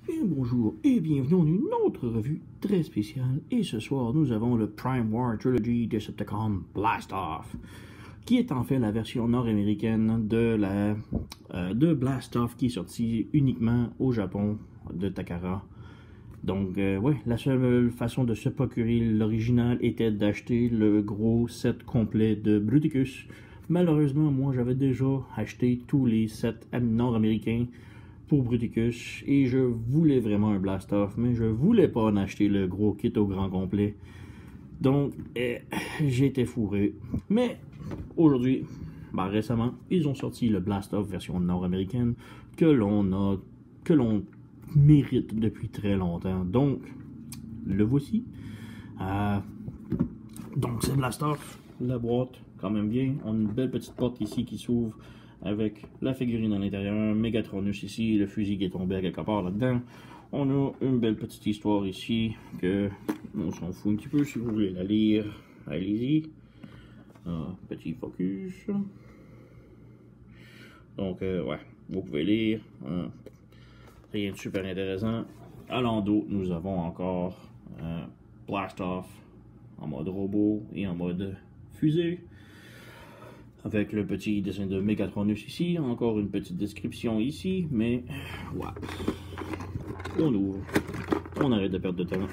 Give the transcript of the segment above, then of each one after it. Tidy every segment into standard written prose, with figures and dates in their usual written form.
Et bonjour et bienvenue dans une autre revue très spéciale. Et ce soir, nous avons le Prime War Trilogy Decepticon Blast Off, qui est en fait la version nord-américaine de Blast Off qui est sortie uniquement au Japon de Takara. Donc, ouais, la seule façon de se procurer l'original était d'acheter le gros set complet de Bruticus. Malheureusement, moi, j'avais déjà acheté tous les sets nord-américains pour Bruticus et je voulais vraiment un Blast-Off, mais je voulais pas en acheter le gros kit au grand complet. Donc, j'ai été fourré. Mais, aujourd'hui, récemment, ils ont sorti le Blast-Off version nord-américaine que l'on mérite depuis très longtemps. Donc, le voici. Donc, c'est Blast-Off. La boîte, quand même bien. On a une belle petite porte ici qui s'ouvre avec la figurine à l'intérieur, Megatronus ici, le fusil qui est tombé à quelque part là-dedans. On a une belle petite histoire ici que on s'en fout un petit peu. Si vous voulez la lire, allez-y. Petit focus. Donc, ouais, vous pouvez lire. Rien de super intéressant. À l'endos, nous avons encore Blast Off en mode robot et en mode fusée. Avec le petit dessin de Megatronus ici. Encore une petite description ici. Mais, ouais. On ouvre. On arrête de perdre de temps.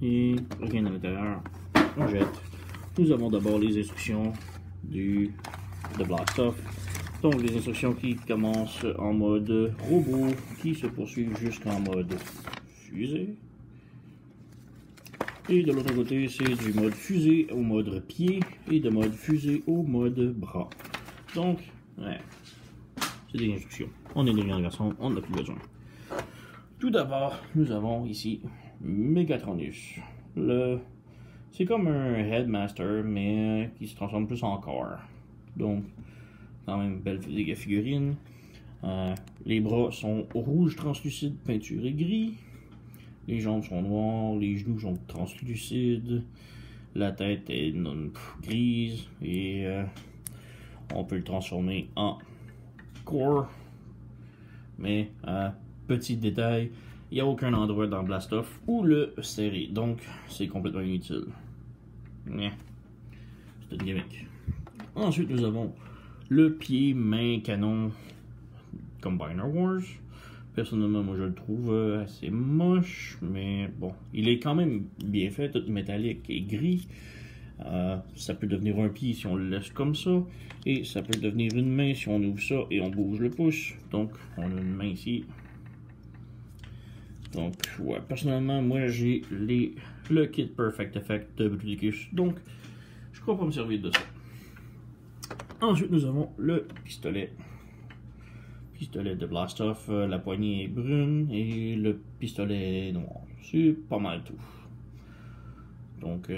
Et rien à l'intérieur. On jette. Nous avons d'abord les instructions de Blast Off. Donc les instructions qui commencent en mode robot, qui se poursuivent jusqu'en mode fusée. Et de l'autre côté, c'est du mode fusée au mode pied et de mode fusée au mode bras. Donc, ouais, c'est des instructions. On est des grands garçons, on n'a plus besoin. Tout d'abord, nous avons ici Megatronus. C'est comme un Headmaster, mais qui se transforme plus en corps. Donc, quand même belle figurine. Les bras sont rouge translucide, peinturé gris. Les jambes sont noires, les genoux sont translucides. La tête est grise et on peut le transformer en corps. Mais, petit détail, il n'y a aucun endroit dans Blast Off où le serrer. Donc, c'est complètement inutile. C'est une gimmick. Ensuite, nous avons le pied, main, canon Combiner Wars. Personnellement, moi je le trouve assez moche, mais bon, il est quand même bien fait, tout métallique et gris. Ça peut devenir un pied si on le laisse comme ça, et ça peut devenir une main si on ouvre ça et on bouge le pouce. Donc, on a une main ici. Donc, ouais, personnellement, moi j'ai le kit Perfect Effect de Bruticus, donc je crois pas me servir de ça. Ensuite, nous avons le pistolet. Pistolet de Blast Off, la poignée est brune et le pistolet est noir. C'est pas mal tout. Donc,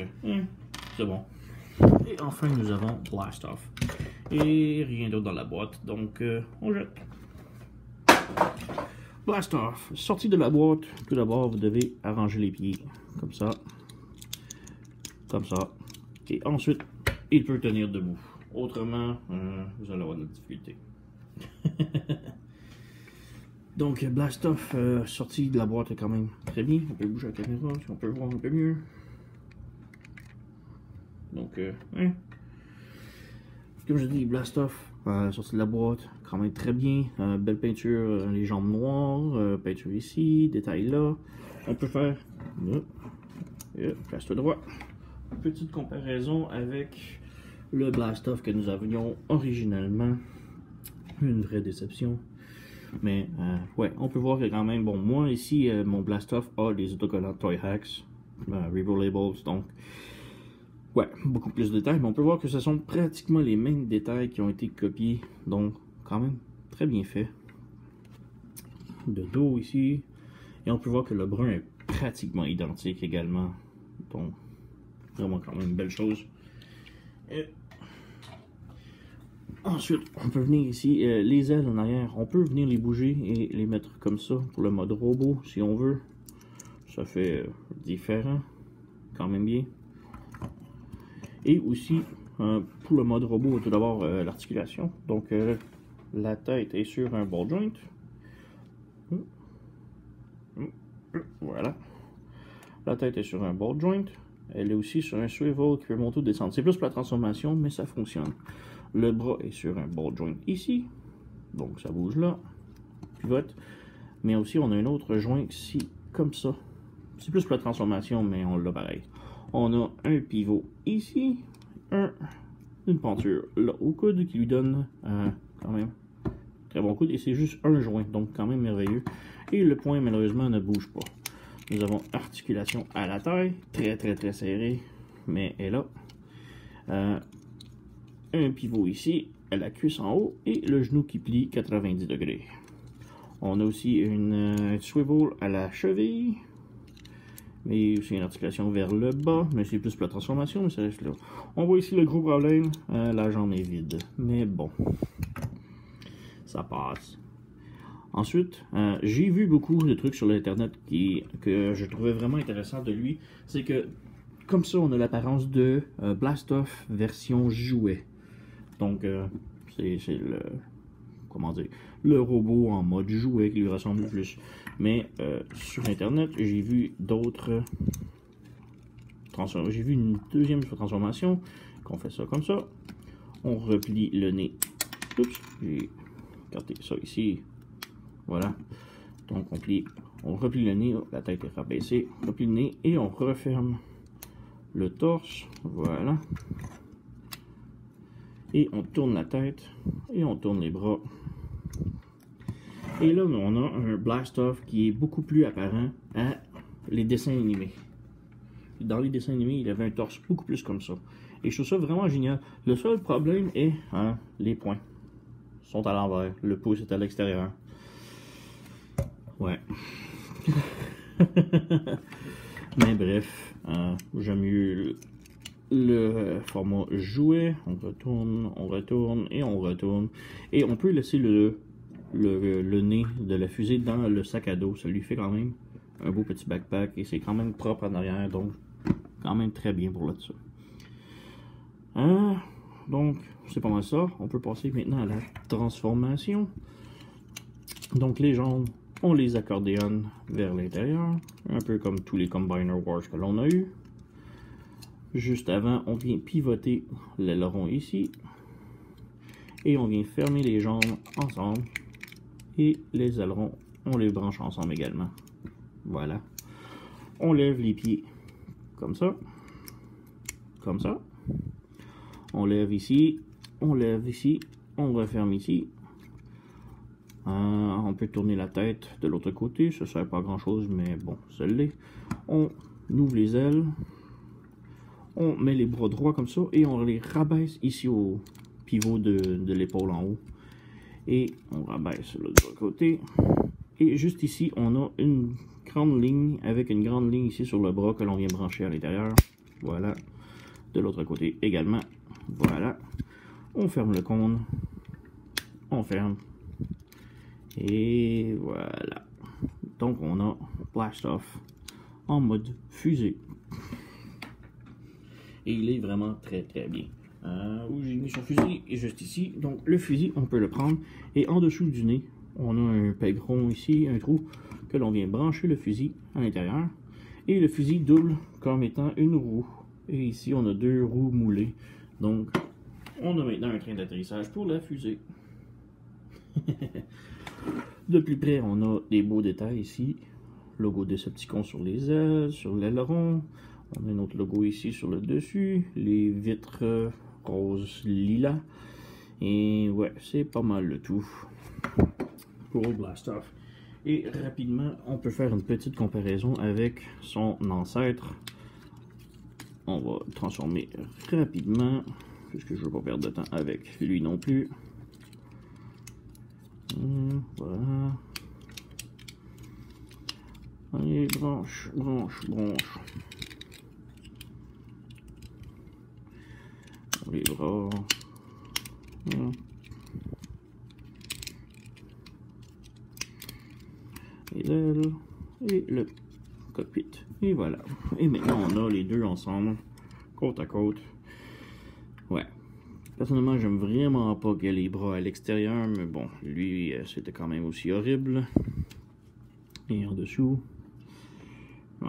c'est bon. Et enfin, nous avons Blast Off. Et rien d'autre dans la boîte, donc on jette. Blast Off. Sorti de la boîte, tout d'abord, vous devez arranger les pieds. Comme ça. Comme ça. Et ensuite, il peut tenir debout. Autrement, vous allez avoir de la difficulté. Donc, Blast Off sorti de la boîte est quand même très bien. On peut bouger la caméra si on peut voir un peu mieux. Donc, comme je dis, Blast Off sorti de la boîte, quand même très bien. Belle peinture, les jambes noires, peinture ici, détail là. On peut faire, place-toi droit. Petite comparaison avec le Blast Off que nous avions originalement. Une vraie déception. Mais, ouais, on peut voir que quand même, bon, moi ici, mon Blast Off a des autocollants Toy Hacks, Revo Labels, donc, ouais, beaucoup plus de détails, mais on peut voir que ce sont pratiquement les mêmes détails qui ont été copiés, donc, quand même, très bien fait. De dos ici, et on peut voir que le brun est pratiquement identique également, donc, vraiment quand même une belle chose. Et ensuite, on peut venir ici, les ailes en arrière, on peut venir les bouger et les mettre comme ça pour le mode robot si on veut. Ça fait différent, quand même bien. Et aussi, pour le mode robot, tout d'abord l'articulation. Donc, la tête est sur un ball joint. Voilà. La tête est sur un ball joint. Elle est aussi sur un swivel qui peut monter ou descendre. C'est plus pour la transformation, mais ça fonctionne. Le bras est sur un ball joint ici. Donc ça bouge là. Pivote. Mais aussi on a un autre joint ici, comme ça. C'est plus pour la transformation, mais on l'a pareil. On a un pivot ici. Une penture là au coude qui lui donne quand même très bon coude. Et c'est juste un joint, donc quand même merveilleux. Et le point malheureusement ne bouge pas. Nous avons articulation à la taille, très serrée, mais elle a un pivot ici, à la cuisse en haut, et le genou qui plie 90 degrés. On a aussi une swivel à la cheville, mais aussi une articulation vers le bas, mais c'est plus pour la transformation, mais ça reste là. On voit ici le gros problème, la jambe est vide, mais bon, ça passe. Ensuite, j'ai vu beaucoup de trucs sur l'internet que je trouvais vraiment intéressant de lui. C'est que, comme ça, on a l'apparence de Blast-Off version jouet. Donc, c'est le, comment dire, le robot en mode jouet qui lui ressemble le plus. Mais sur internet, j'ai vu d'autres transformations. J'ai vu une deuxième transformation, qu'on fait ça comme ça. On replie le nez. Oups, j'ai écarté ça ici. Voilà, donc on replie le nez, la tête est rabaissée, on replie le nez et on referme le torse, voilà. Et on tourne la tête et on tourne les bras. Et là, on a un Blast-Off qui est beaucoup plus apparent à les dessins animés. Dans les dessins animés, il avait un torse beaucoup plus comme ça. Et je trouve ça vraiment génial. Le seul problème est, les poings sont à l'envers, le pouce est à l'extérieur. Ouais. Mais bref, j'aime mieux le format jouet. On retourne et on retourne. Et on peut laisser le nez de la fusée dans le sac à dos. Ça lui fait quand même un beau petit backpack et c'est quand même propre en arrière. Donc, quand même très bien pour là-dessus. Donc, c'est pas mal ça. On peut passer maintenant à la transformation. Donc, les jambes. On les accordéonne vers l'intérieur, un peu comme tous les Combiner Wars que l'on a eu. Juste avant, on vient pivoter l'aileron ici. Et on vient fermer les jambes ensemble. Et les ailerons, on les branche ensemble également. Voilà. On lève les pieds comme ça. Comme ça. On lève ici. On lève ici. On referme ici. On peut tourner la tête de l'autre côté, ça ne sert pas à grand chose, mais bon, ça l'est. On ouvre les ailes, on met les bras droits comme ça et on les rabaisse ici au pivot de l'épaule en haut. Et on rabaisse de l'autre côté. Et juste ici, on a une grande ligne avec une grande ligne ici sur le bras que l'on vient brancher à l'intérieur. Voilà. De l'autre côté également. Voilà. On ferme le cône. On ferme. Et voilà. Donc on a Blast-Off en mode fusée. Et il est vraiment très bien. Où j'ai mis son fusil est juste ici. Donc le fusil, on peut le prendre. Et en dessous du nez, on a un peg rond ici, un trou que l'on vient brancher le fusil à l'intérieur. Et le fusil double comme étant une roue. Et ici, on a deux roues moulées. Donc, on a maintenant un train d'atterrissage pour la fusée. De plus près, on a des beaux détails ici. Logo Decepticon sur les ailes, sur l'aileron. On a un autre logo ici sur le dessus. Les vitres rose lilas. Et ouais, c'est pas mal le tout pour Blast-Off. Et rapidement, on peut faire une petite comparaison avec son ancêtre. On va transformer rapidement, puisque je ne veux pas perdre de temps avec lui non plus. Voilà. Allez, branche. Les bras. Voilà. Les ailes. Et le cockpit. Et voilà. Et maintenant, on a les deux ensemble, côte à côte. Ouais. Personnellement, j'aime vraiment pas qu'il y ait les bras à l'extérieur, mais bon, lui, c'était quand même aussi horrible. Et en dessous, ouais,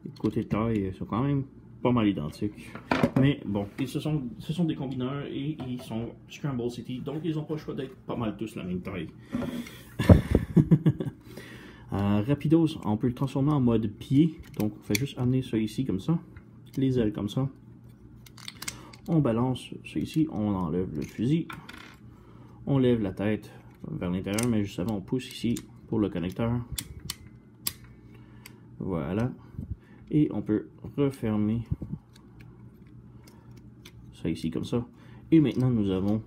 les côtés de taille sont quand même pas mal identiques. Mais bon, ce sont des combineurs et ils sont Scramble City, donc ils n'ont pas le choix d'être pas mal tous la même taille. Rapidos, on peut le transformer en mode pied, donc on fait juste amener ça ici comme ça, les ailes comme ça. On balance ça ici, on enlève le fusil, on lève la tête vers l'intérieur, mais juste avant on pousse ici pour le connecteur. Voilà. Et on peut refermer ça ici comme ça. Et maintenant nous avons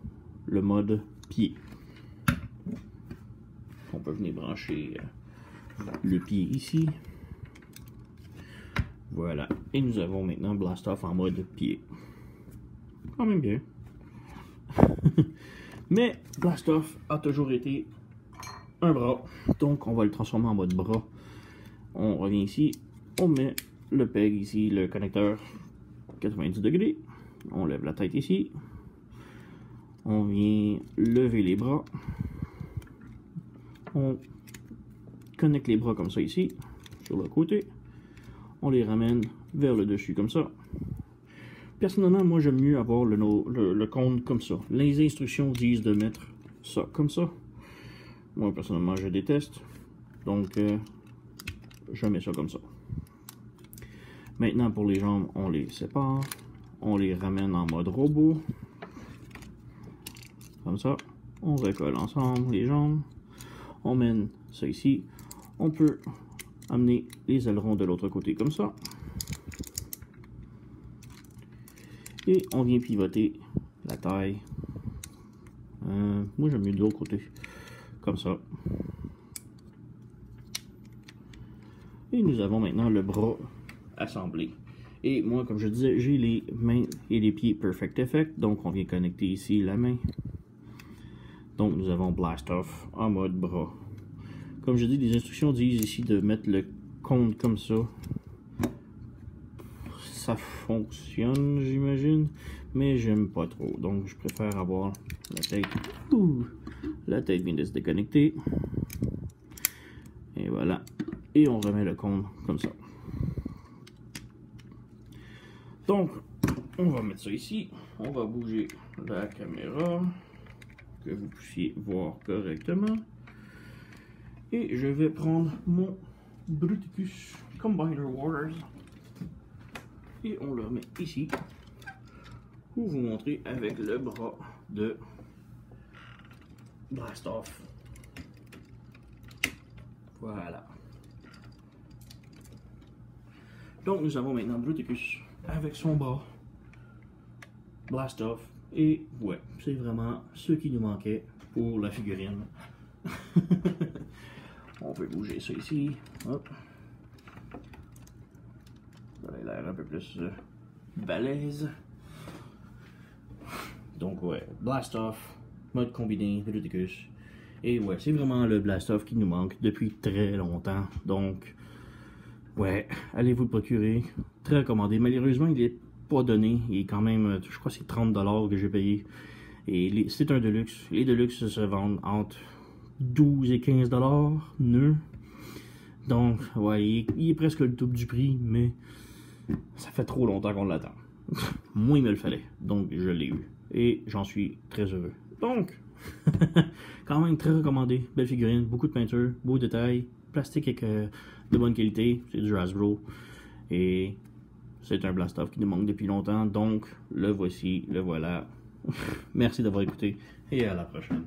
le mode pied. On peut venir brancher le pied ici. Voilà. Et nous avons maintenant Blast Off en mode pied. Quand même bien. Mais Blast Off a toujours été un bras. Donc on va le transformer en mode bras. On revient ici. On met le peg ici, le connecteur 90 degrés. On lève la tête ici. On vient lever les bras. On connecte les bras comme ça ici, sur le côté. On les ramène vers le dessus comme ça. Personnellement, moi j'aime mieux avoir le cône comme ça. Les instructions disent de mettre ça comme ça. Moi personnellement je déteste. Donc je mets ça comme ça. Maintenant pour les jambes, on les sépare. On les ramène en mode robot. Comme ça. On recolle ensemble les jambes. On mène ça ici. On peut amener les ailerons de l'autre côté comme ça. Et on vient pivoter la taille. Moi j'aime mieux de l'autre côté. Comme ça. Et nous avons maintenant le bras assemblé. Et moi, comme je disais, j'ai les mains et les pieds Perfect Effect. Donc on vient connecter ici la main. Donc nous avons Blast Off en mode bras. Comme je dis, les instructions disent ici de mettre le cône comme ça. Ça fonctionne, j'imagine, mais j'aime pas trop. Donc je préfère avoir la tête. La tête vient de se déconnecter. Et voilà. Et on remet le cône comme ça. Donc, on va mettre ça ici. On va bouger la caméra, que vous puissiez voir correctement. Et je vais prendre mon Bruticus Combiner Wars. Et on le met ici. Pour vous montrer avec le bras de Blast Off. Voilà. Donc nous avons maintenant Bruticus avec son bras Blast Off. Et ouais, c'est vraiment ce qui nous manquait pour la figurine. On peut bouger ça ici. Hop. Ça a l'air un peu plus balèze. Donc ouais, Blast Off, mode combiné, Bruticus. Et ouais, c'est vraiment le Blast Off qui nous manque depuis très longtemps. Donc ouais, allez vous le procurer. Très recommandé. Malheureusement, il est pas donné. Il est quand même, je crois que c'est 30 $ que j'ai payé. Et c'est un Deluxe. Les Deluxe se vendent entre 12 et 15 $ nœud. Donc, ouais, il est presque le double du prix, mais ça fait trop longtemps qu'on l'attend. Moi, il me le fallait. Donc, je l'ai eu. Et j'en suis très heureux. Donc, quand même très recommandé. Belle figurine, beaucoup de peinture, beaux détails, plastique avec de bonne qualité. C'est du Hasbro. Et c'est un Blast Off qui nous manque depuis longtemps. Donc, le voici, le voilà. Merci d'avoir écouté et à la prochaine.